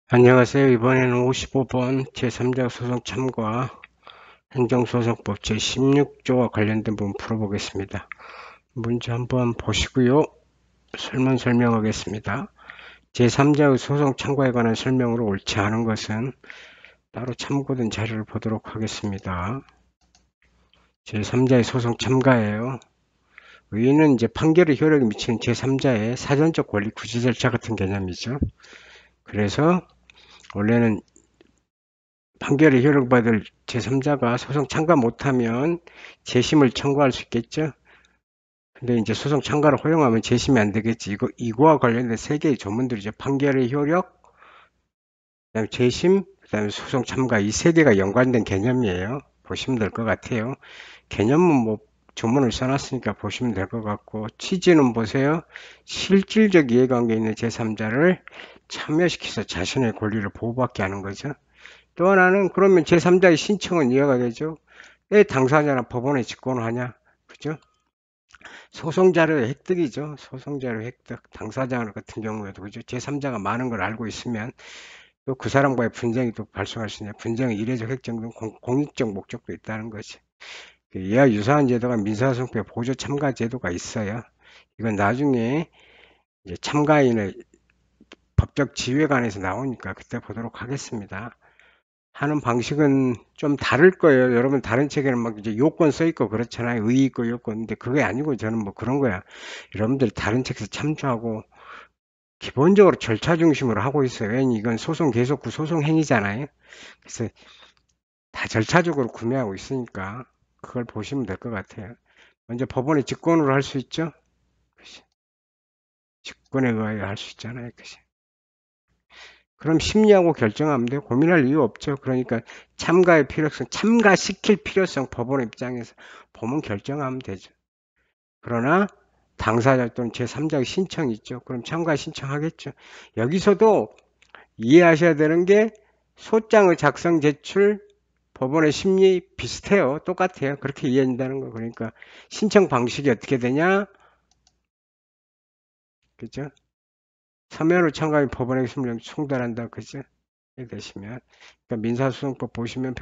안녕하세요. 이번에는 55번 제3자 소송 참가 행정소송법 제16조와 관련된 부분 풀어보겠습니다. 문제 한번 보시고요. 설명하겠습니다. 제3자의 소송 참가에 관한 설명으로 옳지 않은 것은 따로 참고된 자료를 보도록 하겠습니다. 제3자의 소송 참가예요. 의의는 이제 판결의 효력이 미치는 제3자의 사전적 권리 구제 절차 같은 개념이죠. 그래서 원래는 판결의 효력을 받을 제3자가 소송 참가 못하면 재심을 청구할 수 있겠죠. 근데 이제 소송 참가를 허용하면 재심이 안 되겠지. 이거와 관련된 세 개의 조문들이죠. 판결의 효력, 그다음에 재심, 그다음에 소송 참가 이 세 개가 연관된 개념이에요. 보시면 될 것 같아요. 개념은 뭐 조문을 써놨으니까 보시면 될 것 같고 취지는 보세요. 실질적 이해관계에 있는 제3자를 참여시켜서 자신의 권리를 보호받게 하는 거죠. 또 하나는 그러면 제3자의 신청은 이해가 되죠. 왜 당사자나 법원에 직권을 하냐? 그죠? 소송자료의 획득이죠. 소송자료 획득. 당사자 같은 경우에도 그죠? 제3자가 많은 걸 알고 있으면 또 그 사람과의 분쟁이 또 발생할 수 있냐? 분쟁의 이례적 획정 등 공익적 목적도 있다는 거지. 이와 유사한 제도가 민사소송법에 보조 참가 제도가 있어요. 이건 나중에 이제 참가인의 법적 지휘관에서 나오니까 그때 보도록 하겠습니다. 하는 방식은 좀 다를 거예요. 여러분 다른 책에는 막 이제 요건 써 있고 그렇잖아요. 의의 있고 요건. 근데 그게 아니고 저는 뭐 그런 거야. 여러분들 다른 책에서 참조하고 기본적으로 절차 중심으로 하고 있어요. 왜냐면 이건 소송 계속구 소송 행위잖아요. 그래서 다 절차적으로 구매하고 있으니까 그걸 보시면 될 것 같아요. 먼저 법원에 직권으로 할 수 있죠. 직권에 의하여 할 수 있잖아요. 그럼 심리하고 결정하면 돼요. 고민할 이유 없죠. 그러니까 참가의 필요성, 참가시킬 필요성 법원 입장에서 보면 결정하면 되죠. 그러나 당사자 또는 제3자의 신청이 있죠. 그럼 참가 신청하겠죠. 여기서도 이해하셔야 되는 게 소장의 작성 제출 법원의 심리 비슷해요. 똑같아요. 그렇게 이해한다는 거. 그러니까 신청 방식이 어떻게 되냐? 그죠? 서면으로 참가하면 법원의 심리를 총달한다. 그죠? 되시면 그러니까 민사소송법 보시면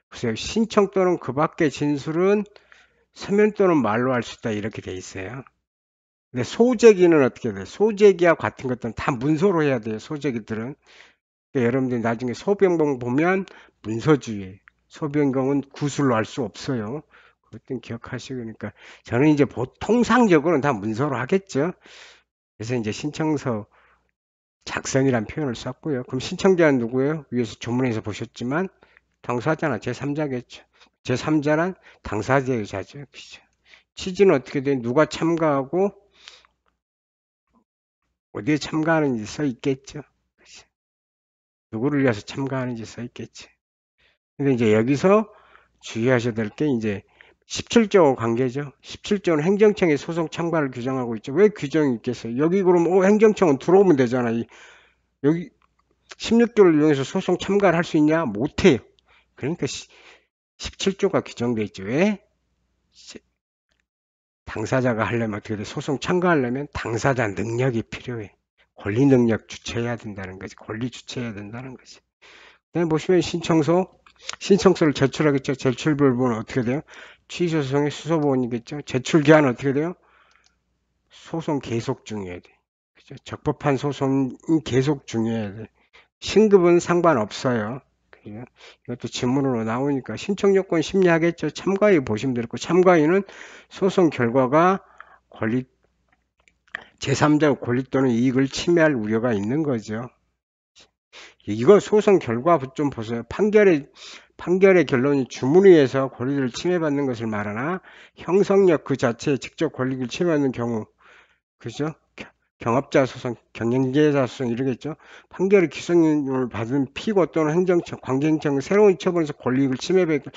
보세요. 신청 또는 그 밖의 진술은 서면 또는 말로 할 수 있다 이렇게 돼 있어요. 근데 소재기는 어떻게 돼요? 소재기와 같은 것들은 다 문서로 해야 돼요. 소재기들은. 그러니까 여러분들이 나중에 소변경 보면 문서주의. 소변경은 구술로 할 수 없어요. 그것도 기억하시고 그러니까 저는 이제 통상적으로는 다 문서로 하겠죠. 그래서 이제 신청서 작성이란 표현을 썼고요. 그럼 신청자는 누구예요? 위에서 조문에서 보셨지만 당사자나 제3자겠죠. 제3자란 당사자의 의사죠. 취지는 어떻게 돼? 누가 참가하고 어디에 참가하는지 써 있겠죠. 누구를 위해서 참가하는지 써 있겠지. 근데 이제 여기서 주의하셔야 될 게 이제 17조 관계죠. 17조는 행정청의 소송 참가를 규정하고 있죠. 왜 규정이 있겠어요? 여기 그럼 행정청은 들어오면 되잖아. 여기 16조를 이용해서 소송 참가를 할 수 있냐? 못해요. 그러니까 17조가 규정돼 있죠. 왜? 당사자가 하려면 어떻게 돼? 소송 참가하려면 당사자 능력이 필요해. 권리 능력 주체해야 된다는 거지. 권리 주체해야 된다는 거지. 그다음에 보시면 신청서를 제출하겠죠. 제출 부분은 어떻게 돼요? 취소소송의 수소본이겠죠. 제출 기한은 어떻게 돼요? 소송 계속 중이어야 돼. 그죠? 적법한 소송이 계속 중이어야 돼. 신급은 상관없어요. 그죠? 이것도 지문으로 나오니까 신청 요건 심리하겠죠. 참가인 보시면 되고 참가인은 소송 결과가 권리 제3자 권리 또는 이익을 침해할 우려가 있는 거죠. 이거 소송 결과 좀 보세요. 판결의 결론이 주문위에서 권리를 침해받는 것을 말하나 형성력 그 자체에 직접 권리를 침해받는 경우, 그죠? 경합자 소송, 경영계자 소송 이러겠죠. 판결의 기소를 받은 피고 또는 행정청, 관계행정 새로운 처분에서 권리익을 침해받게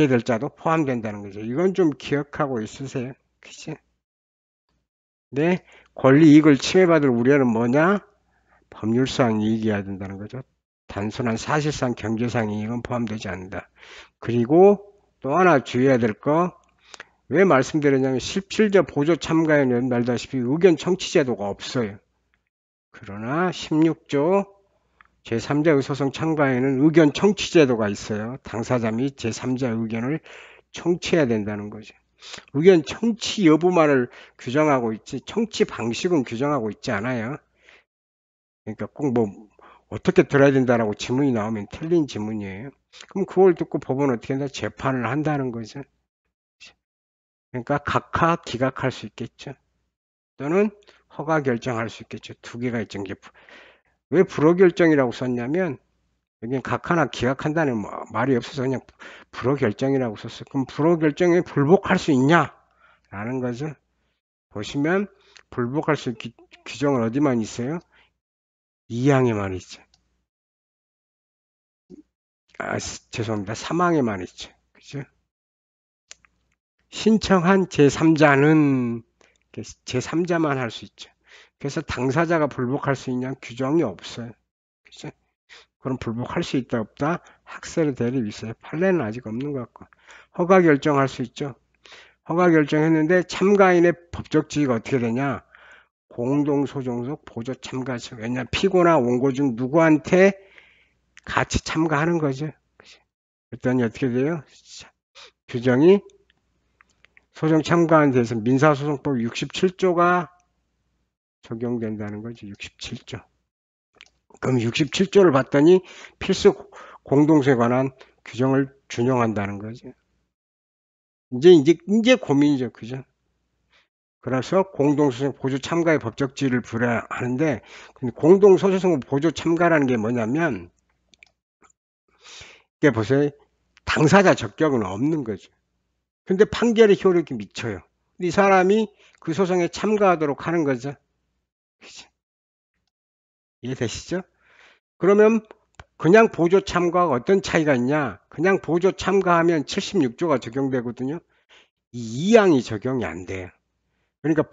될 자도 포함된다는 거죠. 이건 좀 기억하고 있으세요. 그치? 네, 권리 이익을 침해받을 우려는 뭐냐? 법률상 이익이어야 된다는 거죠. 단순한 사실상 경제상 이익은 포함되지 않는다. 그리고 또 하나 주의해야 될 거, 왜 말씀드렸냐면 17조 보조 참가에는 말다시피 의견 청취 제도가 없어요. 그러나 16조 제3자의 소송 참가에는 의견 청취 제도가 있어요. 당사자 및 제3자의 의견을 청취해야 된다는 거죠. 의견 청취 여부만을 규정하고 있지 청취 방식은 규정하고 있지 않아요. 그러니까 꼭 뭐 어떻게 들어야 된다라고 지문이 나오면 틀린 지문이에요. 그럼 그걸 듣고 법원은 어떻게 한다? 재판을 한다는 거죠. 그러니까 각하 기각할 수 있겠죠. 또는 허가 결정할 수 있겠죠. 두 개가 있죠. 왜 불허결정이라고 썼냐면 여기는 각하나 기각한다는 말이 없어서 그냥 불허결정이라고 썼어요. 그럼 불허결정에 불복할 수 있냐? 라는 거죠. 보시면 불복할 수 있는 규정은 어디만 있어요? 2항에만 있죠. 죄송합니다. 3항에만 있죠. 그죠? 신청한 제3자는 제3자만 할 수 있죠. 그래서 당사자가 불복할 수 있냐는 규정이 없어요. 그죠? 그럼 불복할 수 있다 없다? 학설의 대립이 있어요. 판례는 아직 없는 것 같고. 허가 결정할 수 있죠. 허가 결정했는데 참가인의 법적 지위가 어떻게 되냐? 공동소송속 보조 참가죠. 왜냐 피고나 원고 중 누구한테 같이 참가하는 거죠. 그랬더니 어떻게 돼요? 규정이 소송 참가한 대해서 민사소송법 67조가 적용된다는 거죠. 67조. 그럼 67조를 봤더니 필수 공동소에 관한 규정을 준용한다는 거죠. 이제 고민이죠. 그죠? 그래서 공동소송 보조 참가의 법적 지위를 부여하는데 공동소송 보조 참가라는 게 뭐냐면 이게 보세요. 당사자 적격은 없는 거죠. 근데 판결의 효력이 미쳐요. 이 사람이 그 소송에 참가하도록 하는 거죠. 그치? 이해되시죠? 그러면 그냥 보조 참가가 어떤 차이가 있냐? 그냥 보조 참가하면 76조가 적용되거든요. 이 2항이 적용이 안 돼요. 그러니까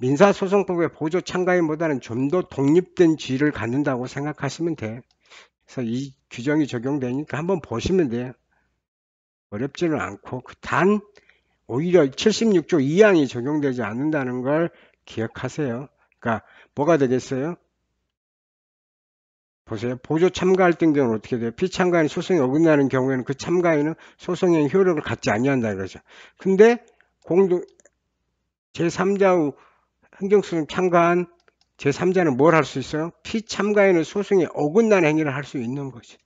민사소송법의 보조 참가인보다는 좀 더 독립된 지위를 갖는다고 생각하시면 돼요. 그래서 이 규정이 적용되니까 한번 보시면 돼요. 어렵지는 않고 단 오히려 76조 2항이 적용되지 않는다는 걸 기억하세요. 그러니까 뭐가 되겠어요? 보세요. 보조 참가할 경우는 어떻게 돼요? 피참가인 소송에 어긋나는 경우에는 그 참가인은 소송의 효력을 갖지 아니한다 이거죠. 근데 제3자 행정소송 참가한 제3자는 뭘 할 수 있어요? 피참가인은 소송에 어긋나는 행위를 할 수 있는 거죠.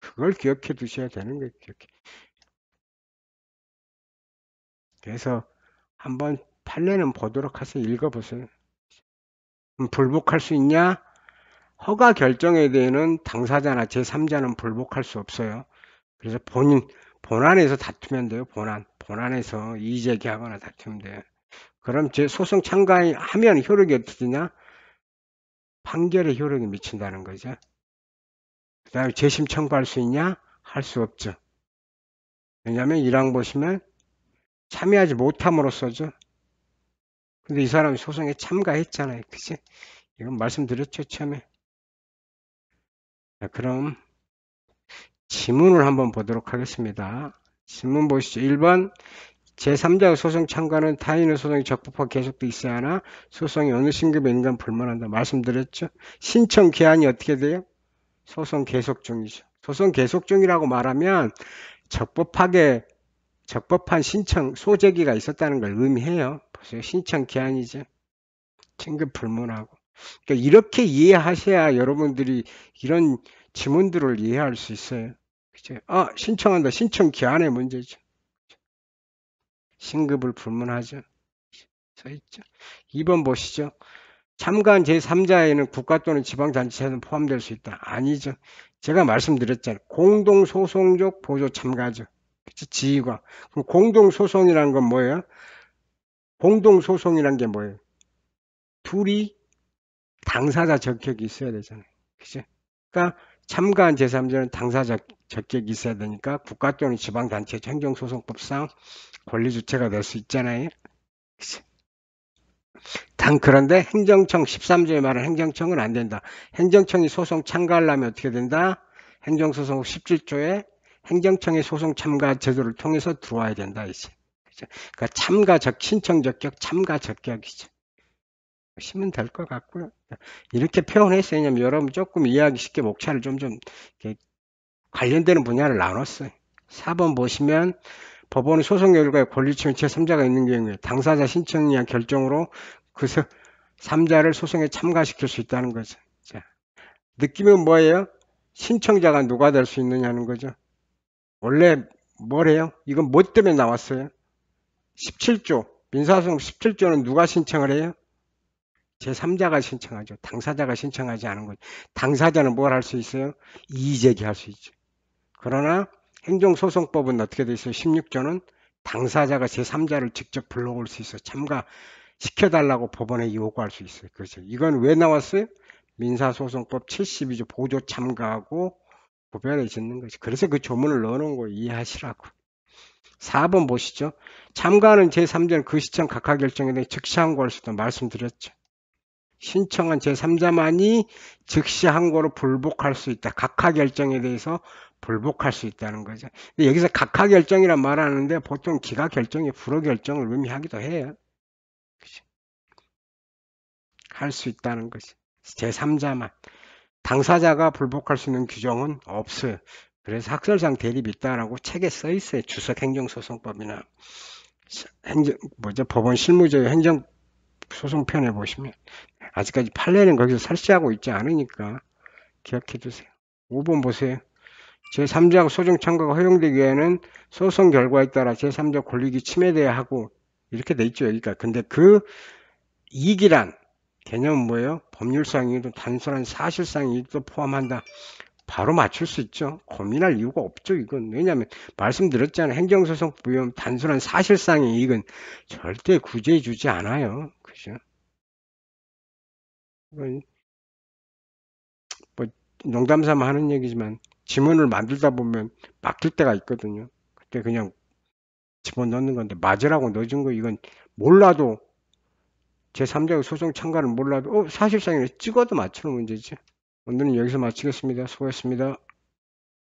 그걸 기억해 두셔야 되는 거예요. 그래서 한번 판례는 보도록 하세요. 읽어보세요. 불복할 수 있냐? 허가 결정에 대해서는 당사자나 제3자는 불복할 수 없어요. 그래서 본안에서 다투면 돼요. 본안에서 이의제기하거나 다투면 돼요. 그럼 제 소송 참가하면 효력이 어떻게 되냐? 판결의 효력이 미친다는 거죠. 그 다음에 재심 청구할 수 있냐? 할 수 없죠. 왜냐하면 1항 보시면 참여하지 못함으로써죠. 근데 이 사람이 소송에 참가했잖아요. 그치? 이건 말씀드렸죠, 처음에. 자, 그럼 지문을 한번 보도록 하겠습니다. 지문 보시죠. 1번 제3자의 소송 참가는 타인의 소송이 적법하게 계속돼 있어야 하나 소송이 어느 신급에 있는가 불문한다. 말씀드렸죠. 신청 기한이 어떻게 돼요? 소송 계속 중이죠. 소송 계속 중이라고 말하면 적법한 신청 소재기가 있었다는 걸 의미해요. 보세요. 신청 기한이죠. 진급 불문하고. 그러니까 이렇게 이해하셔야 여러분들이 이런 지문들을 이해할 수 있어요. 그죠? 신청한다. 신청 기한의 문제죠. 신급을 불문하죠. 써있죠. 2번 보시죠. 참가한 제3자에는 국가 또는 지방자치체는 포함될 수 있다. 아니죠. 제가 말씀드렸잖아요. 공동소송적 보조 참가죠. 그치? 지휘관. 그럼 공동소송이라는 건 뭐예요? 공동소송이라는 게 뭐예요? 둘이 당사자 적격이 있어야 되잖아요. 그죠? 그러니까 참가한 제3자는 당사자 적격이 있어야 되니까 국가 또는 지방단체 행정소송법상 권리주체가 될 수 있잖아요. 그죠? 그런데 행정청 13조에 말하는 행정청은 안 된다. 행정청이 소송 참가하려면 어떻게 된다? 행정소송 17조에 행정청의 소송 참가 제도를 통해서 들어와야 된다. 이제. 그러니까 신청 적격, 참가 적격이죠. 보시면 될 것 같고요. 이렇게 표현했어요. 왜냐면 여러분 조금 이해하기 쉽게 목차를 좀 이렇게 관련되는 분야를 나눴어요. 4번 보시면 법원의 소송 결과에 권리치는 제3자가 있는 경우에 당사자 신청에 의한 결정으로 그 3자를 소송에 참가시킬 수 있다는 거죠. 자, 느낌은 뭐예요? 신청자가 누가 될 수 있느냐는 거죠. 원래 뭐래요? 이건 뭐 때문에 나왔어요? 17조. 민사소송 17조는 누가 신청을 해요? 제3자가 신청하죠. 당사자가 신청하지 않은 거죠. 당사자는 뭘 할 수 있어요? 이의제기할 수 있죠. 그러나 행정소송법은 어떻게 돼 있어요? 16조는 당사자가 제3자를 직접 불러올 수 있어요. 참가시켜달라고 법원에 요구할 수 있어요. 그렇죠. 이건 왜 나왔어요? 민사소송법 72조 보조 참가하고 구별해 짓는 거지. 그래서 그 조문을 넣어놓은 거 이해하시라고. 4번 보시죠. 참가하는 제3자는 그 시점 각하 결정에 대해 즉시 항고할 수 있다 말씀드렸죠. 신청한 제3자만이 즉시 항고로 불복할 수 있다. 각하 결정에 대해서 불복할 수 있다는 거죠. 근데 여기서 각하 결정이란 말하는데 보통 기각 결정이 불허 결정을 의미하기도 해요. 할 수 있다는 거지. 제3자만. 당사자가 불복할 수 있는 규정은 없어요. 그래서 학설상 대립이 있다라고 책에 써 있어요. 주석행정소송법이나 법원 실무조의 행정소송편에 보시면 아직까지 판례는 거기서 설치하고 있지 않으니까 기억해 두세요. 5번 보세요. 제3자 소송 참가가 허용되기 위해는 소송 결과에 따라 제3자 권리기 침해돼야 하고 이렇게 돼 있죠. 여기가. 근데 그 이익이란 개념은 뭐예요? 법률상 이익도 단순한 사실상 이익도 포함한다. 바로 맞출 수 있죠. 고민할 이유가 없죠. 이건 왜냐하면 말씀드렸잖아요. 행정소송 부용 단순한 사실상의 이익은 절대 구제해 주지 않아요. 그죠? 뭐 농담 삼아 하는 얘기지만 지문을 만들다 보면 막힐 때가 있거든요. 그때 그냥 집어넣는 건데 맞으라고 넣어준 거 이건 몰라도 제3자의 소송 참가를 몰라도 사실상에 찍어도 맞추는 문제지. 오늘은 여기서 마치겠습니다. 수고했습니다.